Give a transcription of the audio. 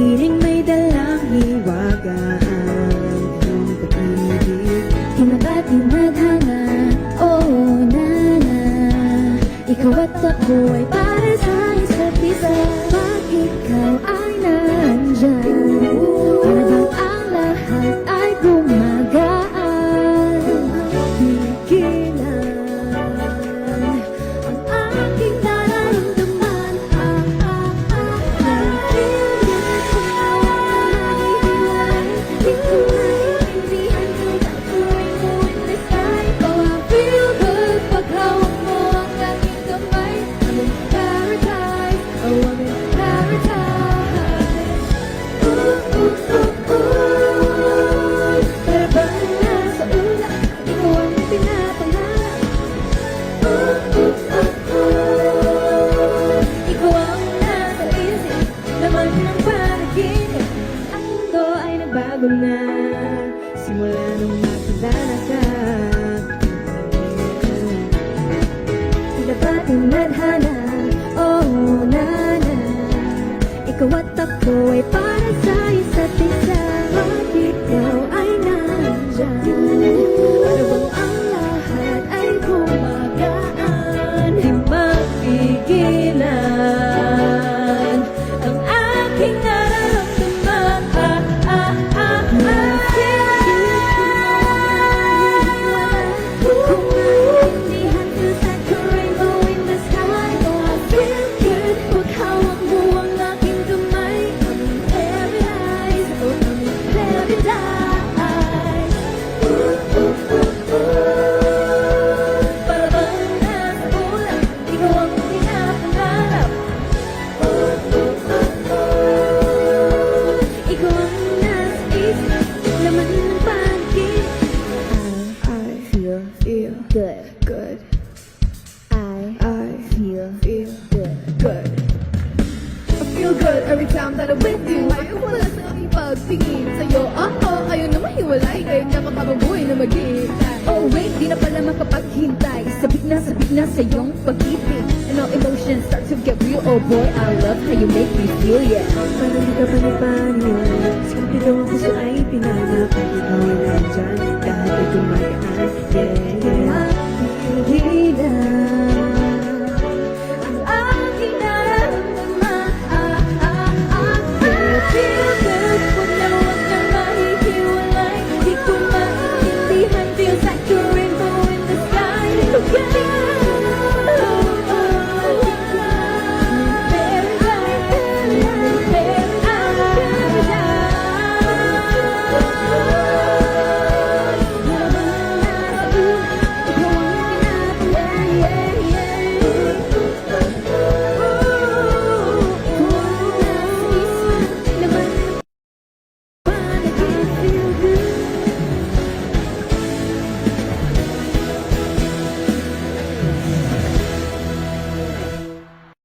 Piling may dalang hiwaga ang iyong pag-ibig. Tinabati madhana, oh nana. Ikaw at ako ay para sa isa't isa. Pag ikaw ay nandyan, para bang ang lahat ay gumagaan. Pigilan Ang aking nararamdaman, Di ko naiintindihan kung tako'y moving the sky. Oh, I feel good pag hawak mo ang aking kamay. I'm in paradise, oh I'm in paradise. Ooh, ooh, ooh, ooh. Para bang nasa ulap, ikaw ang pinapangarap. Ooh, ooh, ooh, ooh. Ikaw ang nasa isip, laman ng panaginip. Ang mundo ay nagbago na simula nung nakilala ka. Tinabating nadhana, oh nana. Ikaw at ako ay para sa isa't isa. Pag ikaw ay nandyan, para bang ang lahat ay gumagaan. Di mapigilan ang aking nararamdaman. Kung naiintindihan ko sa rainbow in the sky. Oh, I feel good pag hawak mo ang aking kamay. I'm in paradise, oh I'm in paradise. Ooh, ooh, ooh, ooh. Para bang nasa ulap, ikaw ang pinapangarap. Ooh, ooh, ooh, ooh. Ikaw ang nasa isip, laman ng panaginip. I feel Good. good. I feel Feel good. good. I feel good every time that I'm with you. Ayaw ko lang sa aking pagtingin sa'yo. Ayaw na mahiwalay. Kayo na makababuhay na mag-iintay. Oh wait, di na pala makapaghintay. Sabik na sa iyong pag-ibig. And all emotions start to get real. Oh boy, I love how you make me feel, yeah. Parang di ka panipaniwala. Sa kapitong ang puso ay pinanap.